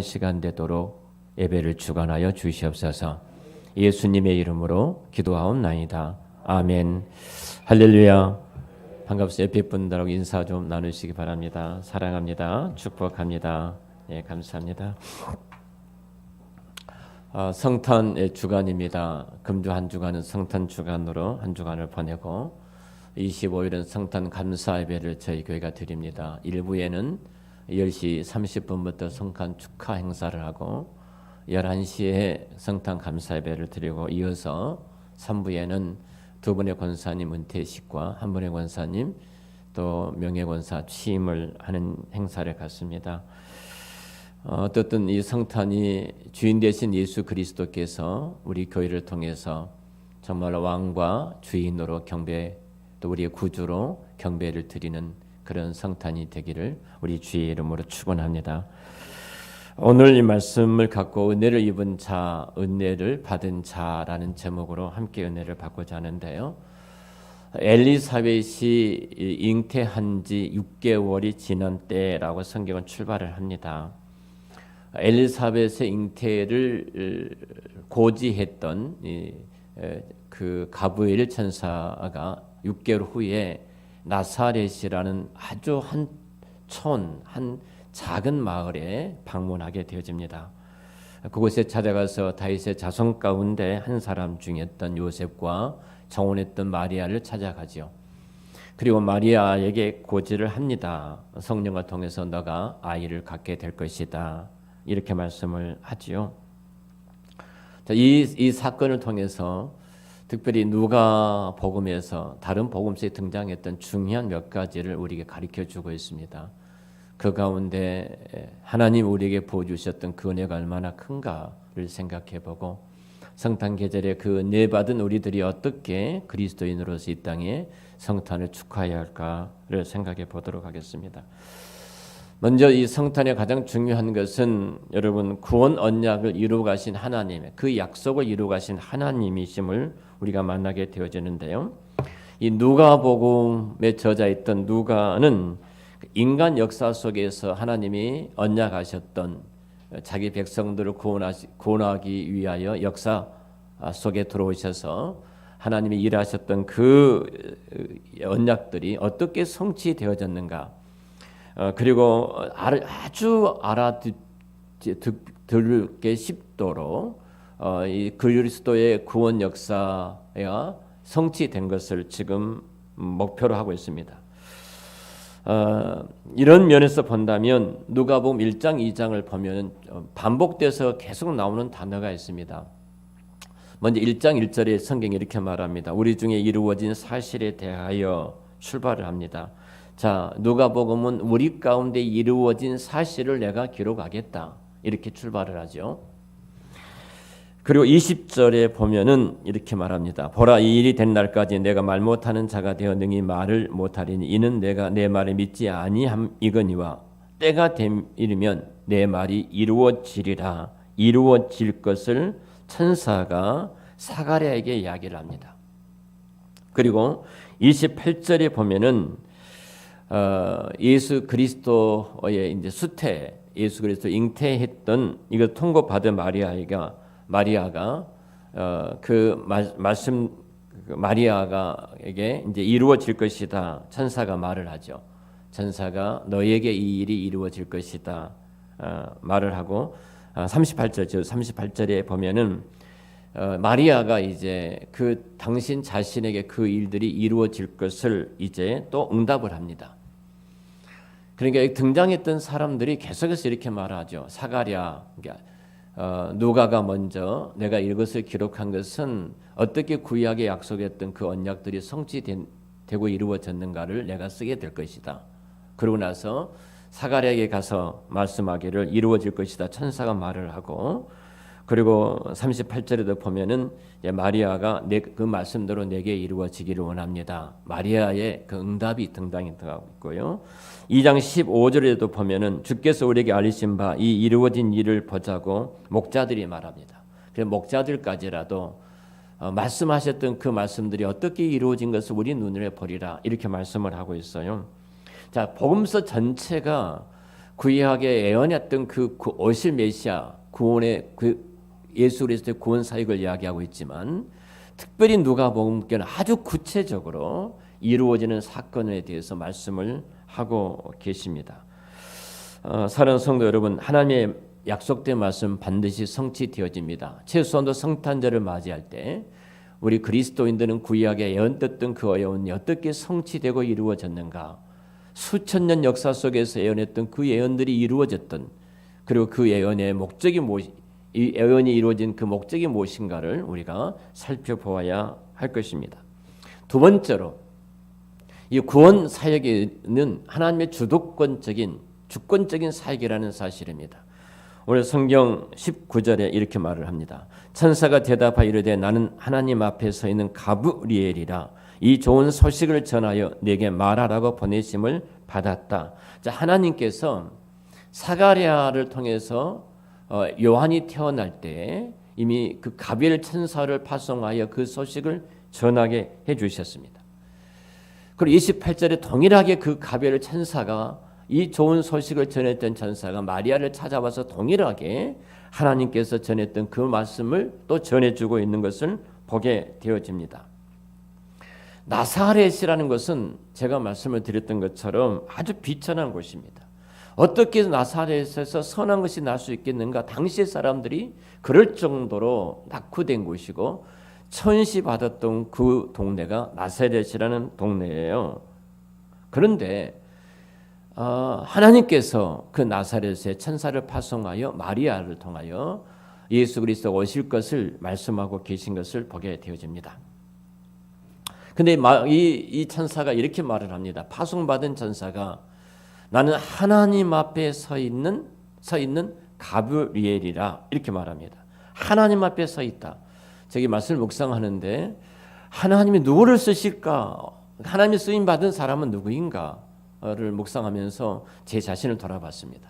시간 되도록 예배를 주관하여 주시옵소서. 예수님의 이름으로 기도하옵나이다. 아멘. 할렐루야. 반갑습니다. 옆에 분들하고 인사 좀 나누시기 바랍니다. 사랑합니다. 축복합니다. 예, 감사합니다. 성탄의 주간입니다. 금주 한 주간은 성탄 주간으로 한 주간을 보내고 25일은 성탄 감사 예배를 저희 교회가 드립니다. 일부에는 10시 30분부터 성탄 축하 행사를 하고 11시에 성탄 감사 예배를 드리고 이어서 3부에는 두 분의 권사님 은퇴식과 한 분의 권사님 또 명예권사 취임을 하는 행사를 갖습니다. 어떻든 이 성탄이 주인 되신 예수 그리스도께서 우리 교회를 통해서 정말 왕과 주인으로 경배 또 우리의 구주로 경배를 드리는 그런 성탄이 되기를 우리 주의 이름으로 축원합니다. 오늘 이 말씀을 갖고 은혜를 입은 자, 은혜를 받은 자라는 제목으로 함께 은혜를 받고자 하는데요. 엘리사벳이 잉태한 지 6개월이 지난 때라고 성경은 출발을 합니다. 엘리사벳의 잉태를 고지했던 그 가브리엘 천사가 6개월 후에 나사렛이라는 아주 한 작은 마을에 방문하게 되어집니다. 그곳에 찾아가서 다윗의 자손 가운데 한 사람 중이었던 요셉과 정혼했던 마리아를 찾아가죠. 그리고 마리아에게 고지를 합니다. 성령을 통해서 너가 아이를 갖게 될 것이다. 이렇게 말씀을 하지요. 이 사건을 통해서 특별히 누가 복음에서 다른 복음서에 등장했던 중요한 몇 가지를 우리에게 가르쳐주고 있습니다. 그 가운데 하나님 우리에게 부어주셨던 그 은혜가 얼마나 큰가를 생각해보고 성탄 계절에 그 은혜 받은 우리들이 어떻게 그리스도인으로서 이 땅에 성탄을 축하해야 할까를 생각해 보도록 하겠습니다. 먼저 이 성탄의 가장 중요한 것은 여러분 구원 언약을 이루어 가신 하나님의 그 약속을 이루어 가신 하나님이심을 우리가 만나게 되어지는데요. 이 누가복음에 저자했던 누가는 인간 역사 속에서 하나님이 언약하셨던 자기 백성들을 구원하기 위하여 역사 속에 들어오셔서 하나님이 일하셨던 그 언약들이 어떻게 성취되어졌는가 그리고 아주 알아듣기 쉽도록 이 그리스도의 구원 역사가 성취된 것을 지금 목표로 하고 있습니다. 이런 면에서 본다면 누가복음 1장 2장을 보면 반복돼서 계속 나오는 단어가 있습니다. 먼저 1장 1절에 성경이 이렇게 말합니다. 우리 중에 이루어진 사실에 대하여 출발을 합니다. 자, 누가복음은 우리 가운데 이루어진 사실을 내가 기록하겠다. 이렇게 출발을 하죠. 그리고 20절에 보면은 이렇게 말합니다. 보라, 이 일이 된 날까지 내가 말 못하는 자가 되어 능히 말을 못하리니 이는 내가 내 말을 믿지 아니함이거니와 때가 되면 내 말이 이루어지리라. 이루어질 것을 천사가 사가랴에게 이야기를 합니다. 그리고 28절에 보면은 예수 그리스도의 이제 수태, 예수 그리스도 잉태했던 이거 통고받은 마리아가 그 말씀 마리아가에게 이제 이루어질 것이다. 천사가 말을 하죠. 천사가 너에게 이 일이 이루어질 것이다. 말을 하고 38절에 보면은 마리아가 이제 그 당신 자신에게 그 일들이 이루어질 것을 이제 또 응답을 합니다. 그러니까 등장했던 사람들이 계속해서 이렇게 말하죠. 사가랴, 누가가 먼저 내가 이것을 기록한 것은 어떻게 구약에 약속했던 그 언약들이 성취되고 이루어졌는가를 내가 쓰게 될 것이다. 그러고 나서 사가랴에게 가서 말씀하기를 이루어질 것이다. 천사가 말을 하고 그리고 38절에도 보면은 마리아가 그 말씀대로 내게 이루어지기를 원합니다. 마리아의 그 응답이 등장하고 있고요. 2장 15절에도 보면은 주께서 우리에게 알리신 바 이 이루어진 일을 보자고 목자들이 말합니다. 그래서 목자들까지라도 말씀하셨던 그 말씀들이 어떻게 이루어진 것을 우리 눈으로 보리라 이렇게 말씀을 하고 있어요. 자, 복음서 전체가 구약에 예언했던 그 오실 메시아 구원의 그 예수 그리스도의 구원 사역을 이야기하고 있지만 특별히 누가복음께는 아주 구체적으로 이루어지는 사건에 대해서 말씀을 하고 계십니다. 사랑하는 성도 여러분, 하나님의 약속된 말씀 반드시 성취되어집니다. 최소한도 성탄절을 맞이할 때 우리 그리스도인들은 구약에 예언했던 그 예언이 어떻게 성취되고 이루어졌는가, 수천 년 역사 속에서 예언했던 그 예언들이 이루어졌던, 그리고 그 예언의 목적이 이 예언이 이루어진 그 목적이 무엇인가를 우리가 살펴보아야 할 것입니다. 두 번째로 이 구원 사역에는 하나님의 주권적인 사역이라는 사실입니다. 오늘 성경 19절에 이렇게 말을 합니다. 천사가 대답하여 이르되 나는 하나님 앞에 서 있는 가브리엘이라 이 좋은 소식을 전하여 내게 말하라고 보내심을 받았다. 자, 하나님께서 사가랴를 통해서 요한이 태어날 때 이미 그 가브리엘 천사를 파송하여 그 소식을 전하게 해주셨습니다. 그리고 28절에 동일하게 그 가브리엘 천사가 이 좋은 소식을 전했던 천사가 마리아를 찾아와서 동일하게 하나님께서 전했던 그 말씀을 또 전해주고 있는 것을 보게 되어집니다. 나사렛이라는 것은 제가 말씀을 드렸던 것처럼 아주 비천한 곳입니다. 어떻게 나사렛에서 선한 것이 날 수 있겠는가? 당시의 사람들이 그럴 정도로 낙후된 곳이고 천시받았던 그 동네가 나사렛이라는 동네예요. 그런데 하나님께서 그 나사렛에 천사를 파송하여 마리아를 통하여 예수 그리스도가 오실 것을 말씀하고 계신 것을 보게 되어집니다. 근데 이 천사가 이렇게 말을 합니다. 파송받은 천사가 나는 하나님 앞에 서 있는 가브리엘이라 이렇게 말합니다. 하나님 앞에 서 있다. 저기 말씀을 묵상하는데 하나님이 누구를 쓰실까? 하나님이 쓰임 받은 사람은 누구인가? 를 묵상하면서 제 자신을 돌아봤습니다.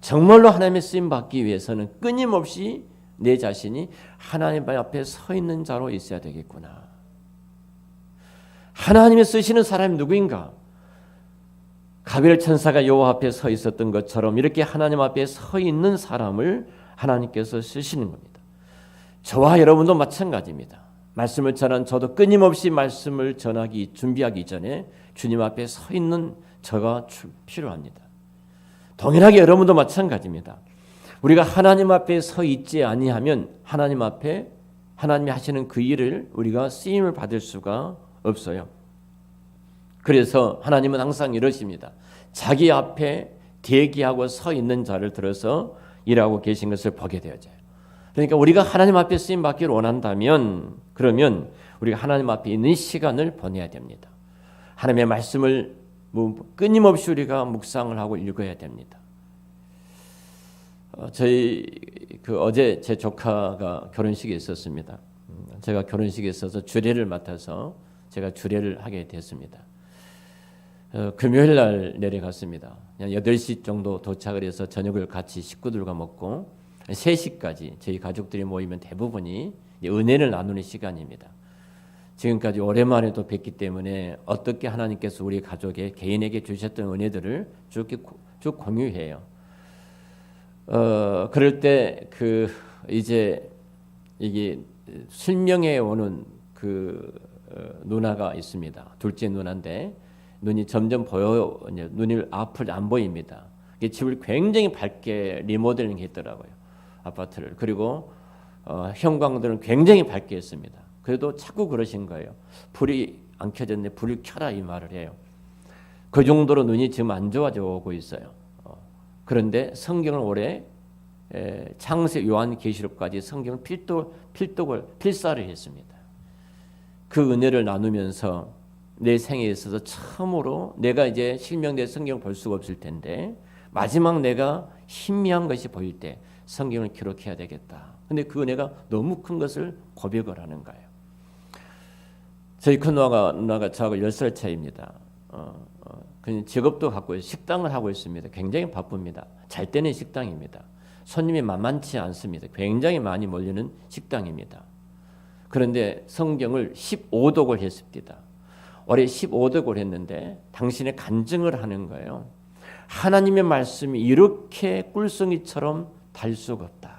정말로 하나님의 쓰임 받기 위해서는 끊임없이 내 자신이 하나님 앞에 서 있는 자로 있어야 되겠구나. 하나님이 쓰시는 사람이 누구인가? 가브리엘 천사가 여호와 앞에 서 있었던 것처럼 이렇게 하나님 앞에 서 있는 사람을 하나님께서 쓰시는 겁니다. 저와 여러분도 마찬가지입니다. 말씀을 전한 저도 끊임없이 말씀을 준비하기 전에 주님 앞에 서 있는 저가 필요합니다. 동일하게 여러분도 마찬가지입니다. 우리가 하나님 앞에 서 있지 아니하면 하나님이 하시는 그 일을 우리가 쓰임을 받을 수가 없어요. 그래서 하나님은 항상 이러십니다. 자기 앞에 대기하고 서 있는 자를 들어서 일하고 계신 것을 보게 되어져요. 그러니까 우리가 하나님 앞에 쓰임 받기를 원한다면 그러면 우리가 하나님 앞에 있는 시간을 보내야 됩니다. 하나님의 말씀을 끊임없이 우리가 묵상을 하고 읽어야 됩니다. 어제 제 조카가 결혼식에 있었습니다. 제가 결혼식에 있어서 주례를 맡아서 제가 주례를 하게 됐습니다. 금요일 날 내려갔습니다. 8시 정도 도착을 해서 저녁을 같이 식구들과 먹고 3시까지 저희 가족들이 모이면 대부분이 은혜를 나누는 시간입니다. 지금까지 오랜만에 또 뵙기 때문에 어떻게 하나님께서 우리 가족에 개인에게 주셨던 은혜들을 쭉 공유해요. 그럴 때 이제 이게 실명에 오는 누나가 있습니다. 둘째 누나인데 눈이 점점 눈이 앞을 안 보입니다. 집을 굉장히 밝게 리모델링 했더라고요. 아파트를. 그리고 형광들은 굉장히 밝게 했습니다. 그래도 자꾸 그러신 거예요. 불이 안 켜졌네. 불을 켜라 이 말을 해요. 그 정도로 눈이 지금 안 좋아져 오고 있어요. 그런데 성경을 올해 창세 요한계시록까지 성경을 필사를 했습니다. 그 은혜를 나누면서 내 생에 있어서 처음으로 내가 이제 실명된 성경을 볼 수가 없을 텐데 마지막 내가 희미한 것이 보일 때 성경을 기록해야 되겠다. 근데 그 은혜가 너무 큰 것을 고백을 하는 거예요. 저희 큰 누나가 저하고 10살 차이입니다. 그냥 직업도 갖고 식당을 하고 있습니다. 굉장히 바쁩니다. 잘 때는 식당입니다. 손님이 만만치 않습니다. 굉장히 많이 몰리는 식당입니다. 그런데 성경을 15독을 했습니다. 올해 15독을 했는데 당신의 간증을 하는 거예요. 하나님의 말씀이 이렇게 꿀송이처럼 달 수가 없다.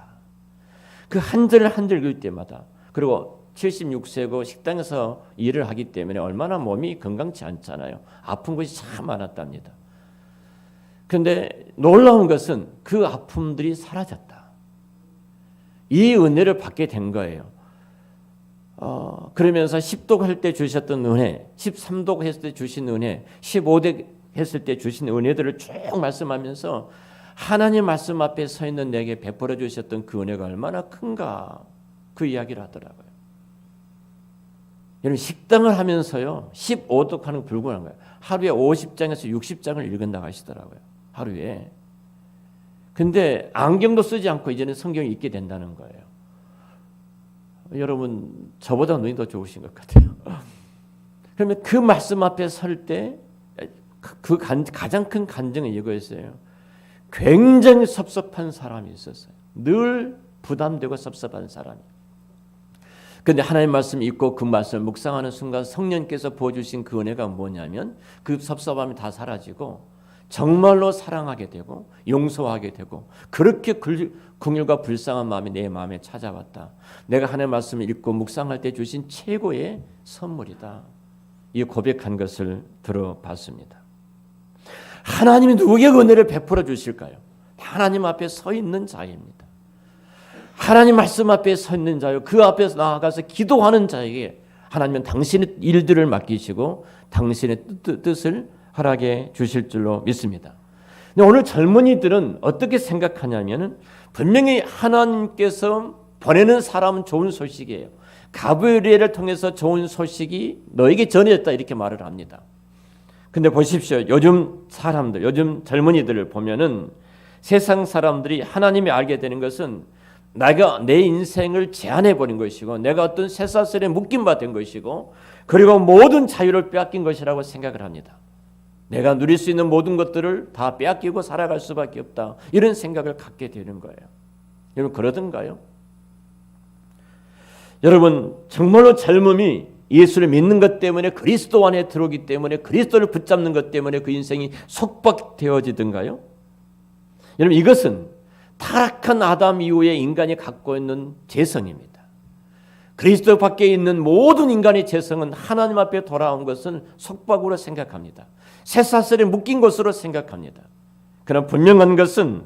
그 한 절 한 절 읽을 때마다, 그리고 76세고 식당에서 일을 하기 때문에 얼마나 몸이 건강치 않잖아요. 아픈 것이 참 많았답니다. 그런데 놀라운 것은 그 아픔들이 사라졌다. 이 은혜를 받게 된 거예요. 그러면서 10독 할 때 주셨던 은혜, 13독 했을 때 주신 은혜, 15독 했을 때 주신 은혜들을 쭉 말씀하면서 하나님 말씀 앞에 서 있는 내게 베풀어 주셨던 그 은혜가 얼마나 큰가, 그 이야기를 하더라고요. 여러분, 식당을 하면서요 15독 하는 거 불구한 거예요. 하루에 50장에서 60장을 읽은다고 하시더라고요. 하루에. 근데 안경도 쓰지 않고 이제는 성경이 읽게 된다는 거예요. 여러분, 저보다 눈이 더 좋으신 것 같아요. 그러면 그 말씀 앞에 설 때 그 가장 큰 간증은 이거였어요. 굉장히 섭섭한 사람이 있었어요. 늘 부담되고 섭섭한 사람이. 그런데 하나님 말씀 읽고 그 말씀을 묵상하는 순간 성령께서 부어주신 그 은혜가 뭐냐면 그 섭섭함이 다 사라지고 정말로 사랑하게 되고 용서하게 되고, 그렇게 긍휼과 불쌍한 마음이 내 마음에 찾아왔다. 내가 하나님 말씀을 읽고 묵상할 때 주신 최고의 선물이다. 이 고백한 것을 들어봤습니다. 하나님이 누구에게 은혜를 베풀어 주실까요? 하나님 앞에 서 있는 자입니다. 하나님 말씀 앞에 서 있는 자요, 그 앞에서 나아가서 기도하는 자에게 하나님은 당신의 일들을 맡기시고 당신의 뜻을 허락해 주실 줄로 믿습니다. 근데 오늘 젊은이들은 어떻게 생각하냐면은, 분명히 하나님께서 보내는 사람은 좋은 소식이에요. 가브리엘을 통해서 좋은 소식이 너에게 전해졌다, 이렇게 말을 합니다. 근데 보십시오. 요즘 사람들, 요즘 젊은이들을 보면은 세상 사람들이 하나님이 알게 되는 것은 내가 내 인생을 제한해 버린 것이고, 내가 어떤 쇠사슬에 묶임 바 된 것이고, 그리고 모든 자유를 빼앗긴 것이라고 생각을 합니다. 내가 누릴 수 있는 모든 것들을 다 빼앗기고 살아갈 수밖에 없다, 이런 생각을 갖게 되는 거예요. 여러분, 그러던가요? 여러분, 정말로 젊음이 예수를 믿는 것 때문에, 그리스도 안에 들어오기 때문에, 그리스도를 붙잡는 것 때문에 그 인생이 속박되어지던가요? 여러분, 이것은 타락한 아담 이후에 인간이 갖고 있는 재성입니다. 그리스도 밖에 있는 모든 인간의 재성은 하나님 앞에 돌아온 것은 속박으로 생각합니다. 쇠사슬에 묶인 것으로 생각합니다. 그러나 분명한 것은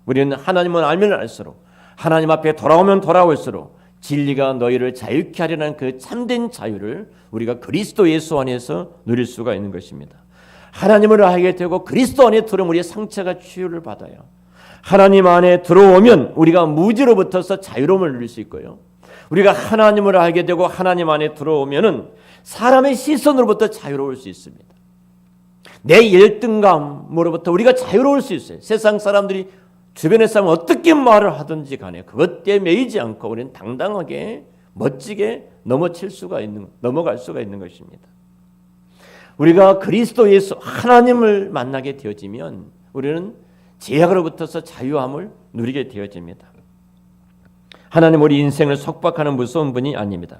우리는 하나님을 알면 알수록, 하나님 앞에 돌아오면 돌아올수록 진리가 너희를 자유케 하려는 그 참된 자유를 우리가 그리스도 예수 안에서 누릴 수가 있는 것입니다. 하나님을 알게 되고 그리스도 안에 들어오면 우리의 상처가 치유를 받아요. 하나님 안에 들어오면 우리가 무지로부터서 자유로움을 누릴 수 있고요. 우리가 하나님을 알게 되고 하나님 안에 들어오면은 사람의 시선으로부터 자유로울 수 있습니다. 내 열등감으로부터 우리가 자유로울 수 있어요. 세상 사람들이, 주변의 사람은 어떻게 말을 하든지 간에 그것에 매이지 않고 우리는 당당하게 멋지게 넘어갈 수가 있는 것입니다. 우리가 그리스도 예수 하나님을 만나게 되어지면 우리는 제약으로부터서 자유함을 누리게 되어집니다. 하나님 우리 인생을 속박하는 무서운 분이 아닙니다.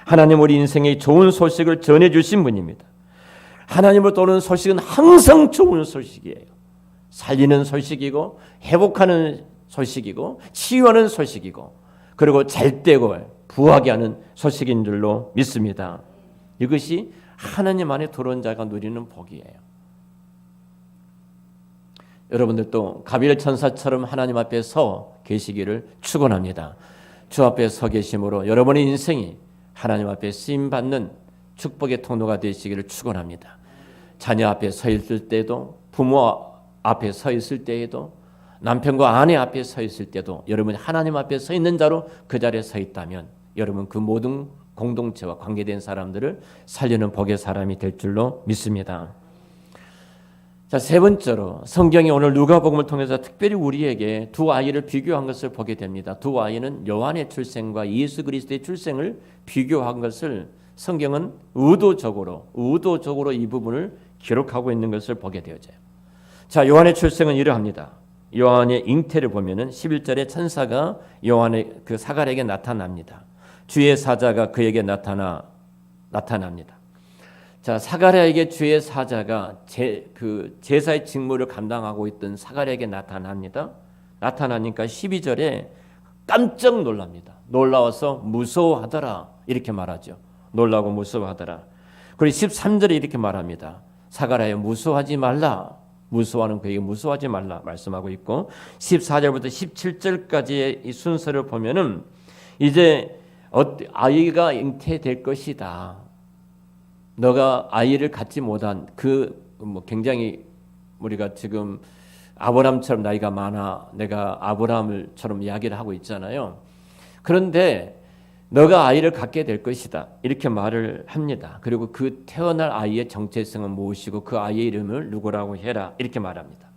하나님 우리 인생의 좋은 소식을 전해주신 분입니다. 하나님으로부터 오는 소식은 항상 좋은 소식이에요. 살리는 소식이고, 회복하는 소식이고, 치유하는 소식이고, 그리고 잘되고 부하게 하는 소식인 줄로 믿습니다. 이것이 하나님 안에 들어온 자가 누리는 복이에요. 여러분들도 가브리엘 천사처럼 하나님 앞에 서 계시기를 축원합니다. 주 앞에 서 계심으로 여러분의 인생이 하나님 앞에 쓰임받는 축복의 통로가 되시기를 축원합니다. 자녀 앞에 서 있을 때도, 부모 앞에 서 있을 때에도, 남편과 아내 앞에 서 있을 때도 여러분이 하나님 앞에 서 있는 자로 그 자리에 서 있다면 여러분 그 모든 공동체와 관계된 사람들을 살리는 복의 사람이 될 줄로 믿습니다. 자, 세 번째로 성경이 오늘 누가복음을 통해서 특별히 우리에게 두 아이를 비교한 것을 보게 됩니다. 두 아이는 요한의 출생과 예수 그리스도의 출생을 비교한 것을 성경은 의도적으로 이 부분을 기록하고 있는 것을 보게 되어져요. 자, 요한의 출생은 이러합니다. 요한의 잉태를 보면은 11절에 천사가 요한의 그 사갈에게 나타납니다. 주의 사자가 그에게 나타납니다. 자, 사가랴에게 주의 사자가 제사의 직무를 감당하고 있던 사가랴에게 나타납니다. 나타나니까 12절에 깜짝 놀랍니다. 놀라워서 무서워하더라 이렇게 말하죠. 놀라고 무서워하더라. 그리고 13절에 이렇게 말합니다. 사가랴여 무서워하지 말라. 무서워하는 그에게 무서워하지 말라 말씀하고 있고 14절부터 17절까지의 이 순서를 보면은 이제 아이가 잉태될 것이다. 너가 아이를 갖지 못한 굉장히 우리가 지금 아브라함처럼 나이가 많아 내가 아브라함처럼 이야기를 하고 있잖아요. 그런데 너가 아이를 갖게 될 것이다 이렇게 말을 합니다. 그리고 그 태어날 아이의 정체성은 무엇이고 그 아이의 이름을 누구라고 해라 이렇게 말합니다.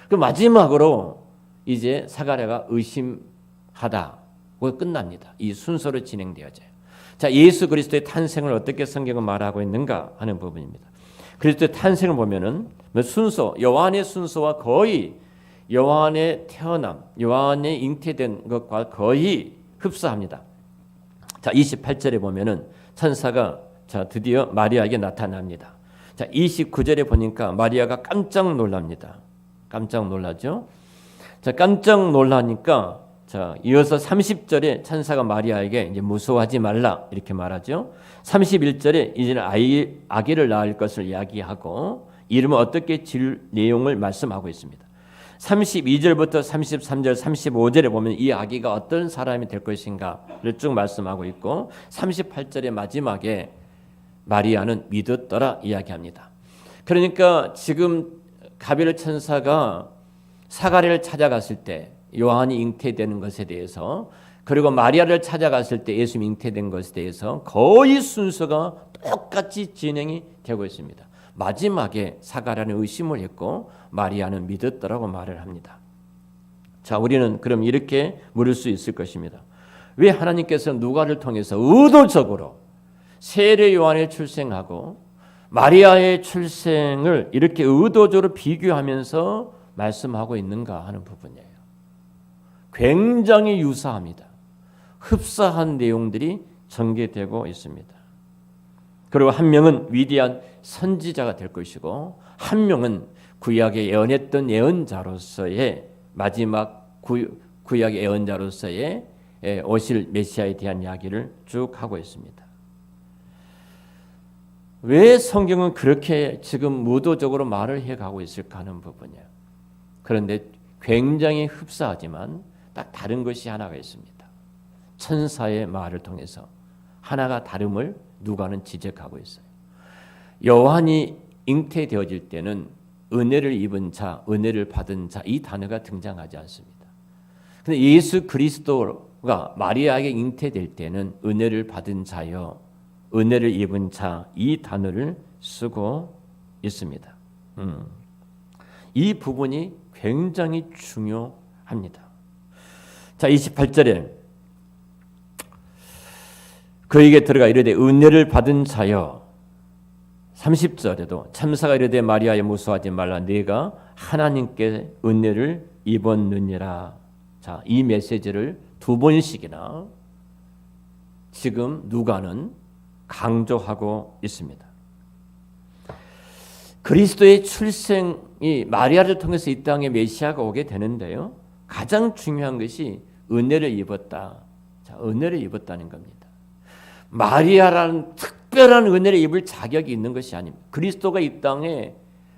그 마지막으로 이제 사가랴가 의심하다고 끝납니다. 이 순서로 진행되어져요. 자, 예수 그리스도의 탄생을 어떻게 성경은 말하고 있는가 하는 부분입니다. 그리스도의 탄생을 보면은 순서, 요한의 순서와 거의 요한의 태어남, 요한의 잉태된 것과 거의 흡사합니다. 자, 28절에 보면은 천사가 드디어 마리아에게 나타납니다. 자, 29절에 보니까 마리아가 깜짝 놀랍니다. 깜짝 놀라죠? 자, 깜짝 놀라니까 이어서 30절에 천사가 마리아에게 이제 무서워하지 말라 이렇게 말하죠. 31절에 이제는 아기를 낳을 것을 이야기하고 이름을 어떻게 지을 내용을 말씀하고 있습니다. 32절부터 33절, 35절에 보면 이 아기가 어떤 사람이 될 것인가를 쭉 말씀하고 있고 38절의 마지막에 마리아는 믿었더라 이야기합니다. 그러니까 지금 가브리엘 천사가 사가랴를 찾아갔을 때 요한이 잉태되는 것에 대해서 그리고 마리아를 찾아갔을 때 예수님이 잉태된 것에 대해서 거의 순서가 똑같이 진행이 되고 있습니다. 마지막에 사가랴는 의심을 했고 마리아는 믿었더라고 말을 합니다. 자, 우리는 그럼 이렇게 물을 수 있을 것입니다. 왜 하나님께서 누가를 통해서 의도적으로 세례 요한의 출생하고 마리아의 출생을 이렇게 의도적으로 비교하면서 말씀하고 있는가 하는 부분이에요. 굉장히 유사합니다. 흡사한 내용들이 전개되고 있습니다. 그리고 한 명은 위대한 선지자가 될 것이고 한 명은 구약에 예언했던 예언자로서의 마지막 구약의 예언자로서의 오실 메시아에 대한 이야기를 쭉 하고 있습니다. 왜 성경은 그렇게 지금 의도적으로 말을 해가고 있을까 하는 부분이에요. 그런데 굉장히 흡사하지만 딱 다른 것이 하나가 있습니다. 천사의 말을 통해서 하나가 다름을 누가는 지적하고 있어요. 요한이 잉태되어질 때는 은혜를 입은 자, 은혜를 받은 자 이 단어가 등장하지 않습니다. 그런데 예수 그리스도가 마리아에게 잉태될 때는 은혜를 받은 자여, 은혜를 입은 자 이 단어를 쓰고 있습니다. 이 부분이 굉장히 중요합니다. 자, 28절에 그에게 들어가 이르되 은혜를 받은 자여, 30절에도 참사가 이르되 마리아여 무서워하지 말라 네가 하나님께 은혜를 입었느니라. 자, 이 메시지를 두 번씩이나 지금 누가는 강조하고 있습니다. 그리스도의 출생이 마리아를 통해서 이 땅에 메시아가 오게 되는데요. 가장 중요한 것이 은혜를 입었다. 자, 은혜를 입었다는 겁니다. 마리아라는 특별한 은혜를 입을 자격이 있는 것이 아닙니다. 그리스도가 이 땅에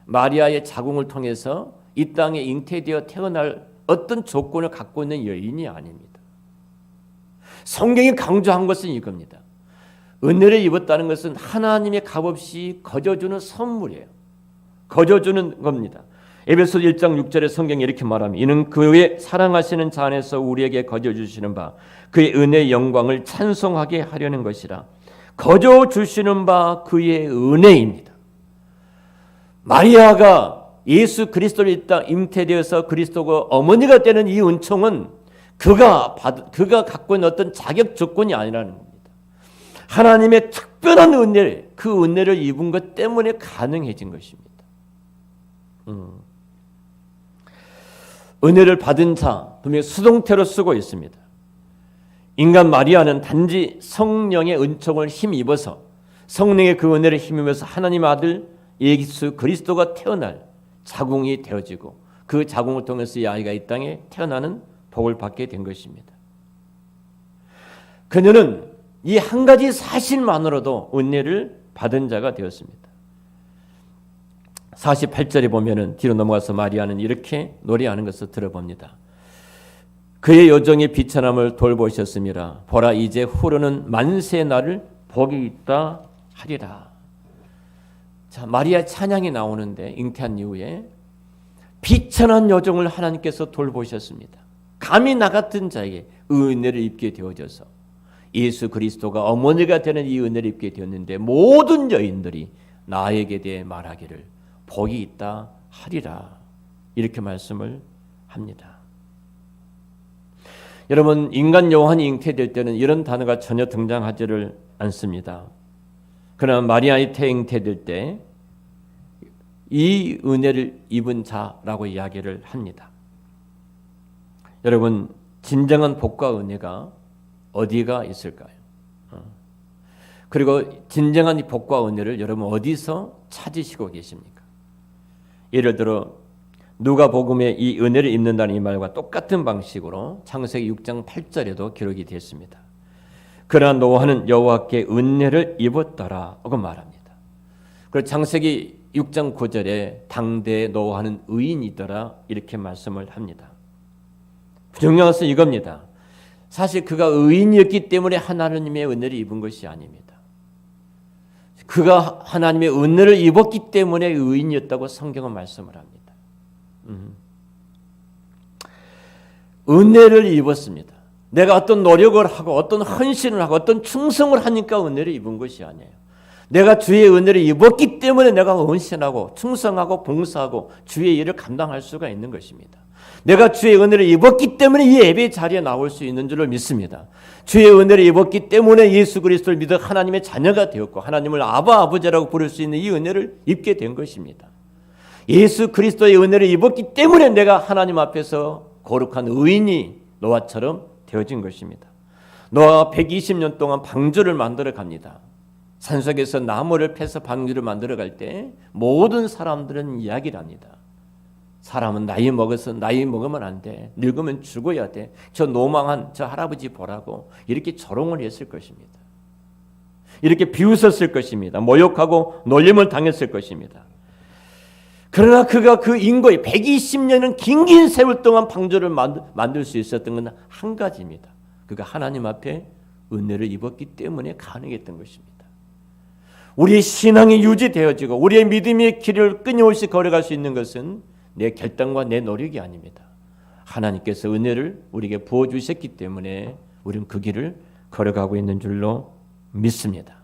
마리아의 자궁을 통해서 이 땅에 잉태되어 태어날 어떤 조건을 갖고 있는 여인이 아닙니다. 성경이 강조한 것은 이겁니다. 은혜를 입었다는 것은 하나님의 값없이 거저주는 선물이에요. 거저주는 겁니다. 에베소 1장 6절에 성경이 이렇게 말합니다. 이는 그의 사랑하시는 자 안에서 우리에게 거저주시는 바 그의 은혜의 영광을 찬송하게 하려는 것이라. 거저주시는 바 그의 은혜입니다. 마리아가 예수 그리스도를 이 땅 잉태되어서 그리스도가 어머니가 되는 이 은총은 그가 갖고 있는 어떤 자격 조건이 아니라는 겁니다. 하나님의 특별한 은혜, 그 은혜를 입은 것 때문에 가능해진 것입니다. 은혜를 받은 자, 분명히 수동태로 쓰고 있습니다. 인간 마리아는 단지 성령의 은총을 힘입어서 성령의 그 은혜를 힘입어서 하나님 아들 예수 그리스도가 태어날 자궁이 되어지고 그 자궁을 통해서 이 아이가 이 땅에 태어나는 복을 받게 된 것입니다. 그녀는 이 한 가지 사실만으로도 은혜를 받은 자가 되었습니다. 48절에 보면은 뒤로 넘어가서 마리아는 이렇게 노래하는 것을 들어봅니다. 그의 여정의 비천함을 돌보셨음이라. 보라 이제 후로는 만세 날을 복이 있다 하리라. 자, 마리아 찬양이 나오는데 잉태한 이후에 비천한 여정을 하나님께서 돌보셨습니다. 감히 나 같은 자에게 은혜를 입게 되어져서 예수 그리스도가 어머니가 되는 이 은혜를 입게 되었는데 모든 여인들이 나에게 대해 말하기를 복이 있다 하리라. 이렇게 말씀을 합니다. 여러분, 인간 요한이 잉태될 때는 이런 단어가 전혀 등장하지를 않습니다. 그러나 마리아의 잉태될 때 이 은혜를 입은 자라고 이야기를 합니다. 여러분, 진정한 복과 은혜가 어디가 있을까요? 그리고 진정한 복과 은혜를 여러분 어디서 찾으시고 계십니까? 예를 들어 누가복음에 이 은혜를 입는다는 이 말과 똑같은 방식으로 창세기 6장 8절에도 기록이 됐습니다. 그러나 노아는 여호와께 은혜를 입었더라고 말합니다. 그리고 창세기 6장 9절에 당대의 노아는 의인이더라 이렇게 말씀을 합니다. 중요한 것은 이겁니다. 사실 그가 의인이었기 때문에 하나님의 은혜를 입은 것이 아닙니다. 그가 하나님의 은혜를 입었기 때문에 의인이었다고 성경은 말씀을 합니다. 은혜를 입었습니다. 내가 어떤 노력을 하고 어떤 헌신을 하고 어떤 충성을 하니까 은혜를 입은 것이 아니에요. 내가 주의 은혜를 입었기 때문에 내가 헌신하고 충성하고 봉사하고 주의 일을 감당할 수가 있는 것입니다. 내가 주의 은혜를 입었기 때문에 이 예배 자리에 나올 수 있는 줄을 믿습니다. 주의 은혜를 입었기 때문에 예수 그리스도를 믿어 하나님의 자녀가 되었고 하나님을 아바 아버지라고 부를 수 있는 이 은혜를 입게 된 것입니다. 예수 그리스도의 은혜를 입었기 때문에 내가 하나님 앞에서 거룩한 의인이 노아처럼 되어진 것입니다. 노아가 120년 동안 방주를 만들어 갑니다. 산속에서 나무를 패서 방주를 만들어 갈 때 모든 사람들은 이야기를 합니다. 사람은 나이 먹으면 안 돼. 늙으면 죽어야 돼. 저 노망한 저 할아버지 보라고 이렇게 조롱을 했을 것입니다. 이렇게 비웃었을 것입니다. 모욕하고 놀림을 당했을 것입니다. 그러나 그가 그 인고의 120년은 긴 세월 동안 방주를 만들 수 있었던 건 한 가지입니다. 그가 하나님 앞에 은혜를 입었기 때문에 가능했던 것입니다. 우리의 신앙이 유지되어지고 우리의 믿음의 길을 끊임없이 걸어갈 수 있는 것은 내 결단과 내 노력이 아닙니다. 하나님께서 은혜를 우리에게 부어주셨기 때문에 우리는 그 길을 걸어가고 있는 줄로 믿습니다.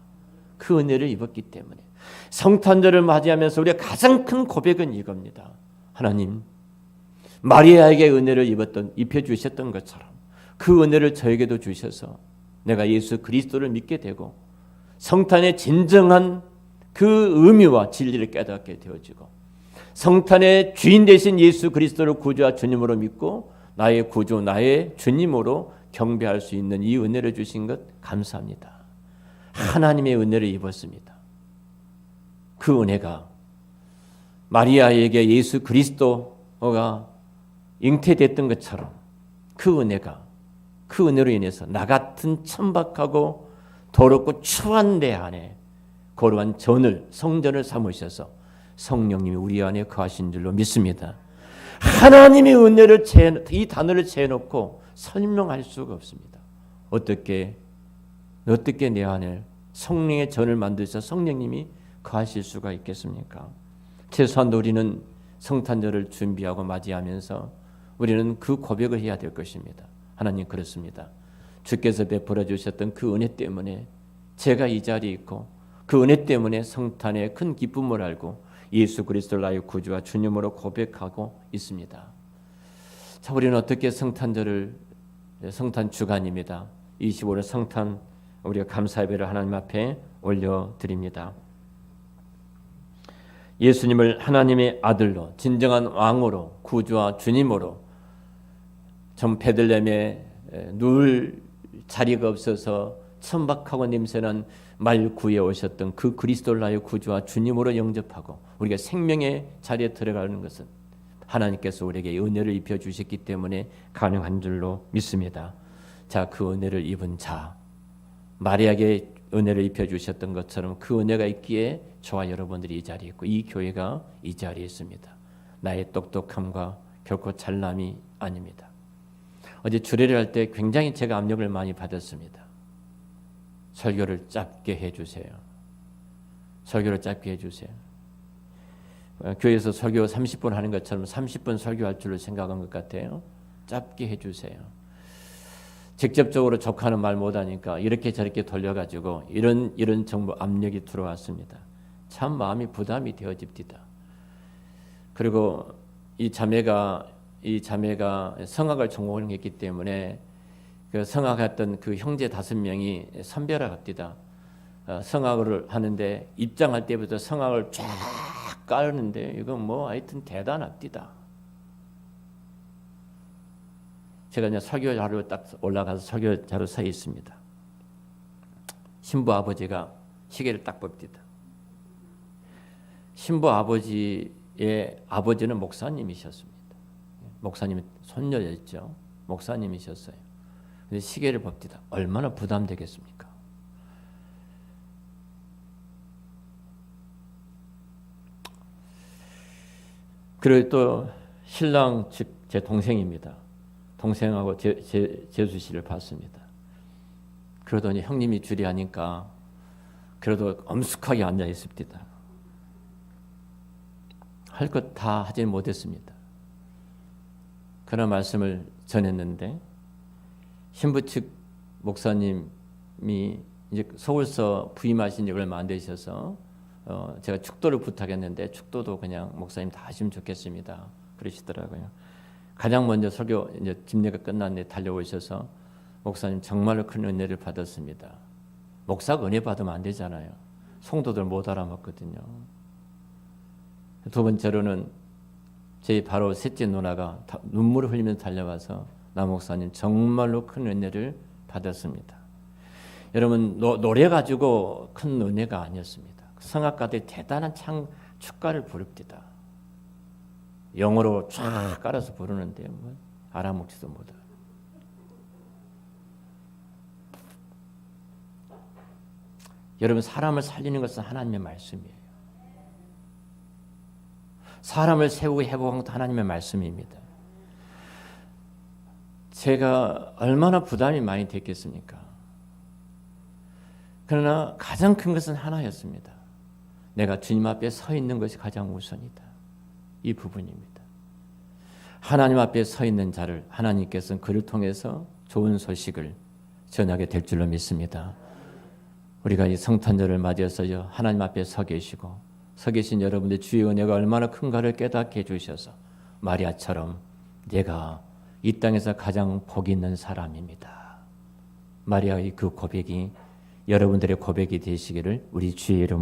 그 은혜를 입었기 때문에 성탄절을 맞이하면서 우리가 가장 큰 고백은 이겁니다. 하나님, 마리아에게 은혜를 입혀주셨던 것처럼 그 은혜를 저에게도 주셔서 내가 예수 그리스도를 믿게 되고 성탄의 진정한 그 의미와 진리를 깨닫게 되어지고 성탄의 주인 되신 예수 그리스도를 구주와 주님으로 믿고 나의 구주, 나의 주님으로 경배할 수 있는 이 은혜를 주신 것 감사합니다. 하나님의 은혜를 입었습니다. 그 은혜가 마리아에게 예수 그리스도가 잉태됐던 것처럼 그 은혜로 인해서 나 같은 천박하고 더럽고 추한 내 안에 거룩한 성전을 삼으셔서 성령님이 우리 안에 거하신 줄로 믿습니다. 하나님의 은혜를 이 단어를 재놓고 설명할 수가 없습니다. 어떻게 내 안에 성령의 전을 만드셔서 성령님이 거하실 수가 있겠습니까? 최소한 우리는 성탄절을 준비하고 맞이하면서 우리는 그 고백을 해야 될 것입니다. 하나님, 그렇습니다. 주께서 베풀어 주셨던 그 은혜 때문에 제가 이 자리에 있고 그 은혜 때문에 성탄의 큰 기쁨을 알고 예수 그리스도를 나의 구주와 주님으로 고백하고 있습니다. 자, 우리는 어떻게 성탄 주간입니다. 25일 성탄 우리가 감사 예배를 하나님 앞에 올려드립니다. 예수님을 하나님의 아들로 진정한 왕으로 구주와 주님으로 전 베들레헴에 누울 자리가 없어서 천박하고 냄새난 말구에 오셨던 그 그리스도를 나의 구주와 주님으로 영접하고 우리가 생명의 자리에 들어가는 것은 하나님께서 우리에게 은혜를 입혀 주셨기 때문에 가능한 줄로 믿습니다. 자, 그 은혜를 입은 자, 마리아에게 은혜를 입혀 주셨던 것처럼 그 은혜가 있기에 저와 여러분들이 이 자리에 있고 이 교회가 이 자리에 있습니다. 나의 똑똑함과 결코 잘남이 아닙니다. 어제 주례를 할 때 굉장히 제가 압력을 많이 받았습니다. 설교를 짧게 해주세요. 설교를 짧게 해주세요. 교회에서 설교 30분 하는 것처럼 30분 설교할 줄을 생각한 것 같아요. 짧게 해주세요. 직접적으로 족하는 말 못하니까 이렇게 저렇게 돌려가지고 이런 정보 압력이 들어왔습니다. 참 마음이 부담이 되어집니다. 그리고 이 자매가 성악을 전공을 했기 때문에 그 성악했던 그 형제 5명이 선별합니다. 성악을 하는데 입장할 때부터 성악을 쫙 깔는데 이건 뭐 하여튼 대단합니다. 제가 이제 설교자로 딱 올라가서 설교자로 서 있습니다. 신부 아버지가 시계를 딱 봅니다. 신부 아버지의 아버지는 목사님이셨습니다. 목사님이 손녀였죠. 목사님이셨어요. 근데 시계를 봅니다. 얼마나 부담되겠습니까? 그리고 또 신랑 즉 제 동생입니다. 동생하고 재수 씨를 봤습니다. 그러더니 형님이 주례하니까 그래도 엄숙하게 앉아 있습니다. 할 것 다 하지 못했습니다. 그런 말씀을 전했는데 신부 측 목사님이 이제 서울서 부임하신 지 얼마 안 되셔서 제가 축도를 부탁했는데 축도도 그냥 목사님 다 하시면 좋겠습니다. 그러시더라고요. 가장 먼저 설교 이제 집례가 끝났는데 달려오셔서 목사님 정말로 큰 은혜를 받았습니다. 목사가 은혜 받으면 안 되잖아요. 성도들 못 알아먹거든요. 두 번째로는 제 바로 셋째 누나가 눈물을 흘리면서 달려와서 나 목사님 정말로 큰 은혜를 받았습니다. 여러분 노래 가지고 큰 은혜가 아니었습니다. 성악가들이 대단한 축가를 부릅니다. 영어로 쫙 깔아서 부르는데 뭐 알아먹지도 못하고. 여러분 사람을 살리는 것은 하나님의 말씀이에요. 사람을 세우고 회복하는 것도 하나님의 말씀입니다. 제가 얼마나 부담이 많이 됐겠습니까? 그러나 가장 큰 것은 하나였습니다. 내가 주님 앞에 서 있는 것이 가장 우선이다. 이 부분입니다. 하나님 앞에 서 있는 자를 하나님께서는 그를 통해서 좋은 소식을 전하게 될 줄로 믿습니다. 우리가 이 성탄절을 맞이해서 하나님 앞에 서 계신 여러분들 주의 은혜가 얼마나 큰가를 깨닫게 해주셔서 마리아처럼 내가 이 땅에서 가장 복 있는 사람입니다. 마리아의 그 고백이 여러분들의 고백이 되시기를 우리 주의 이름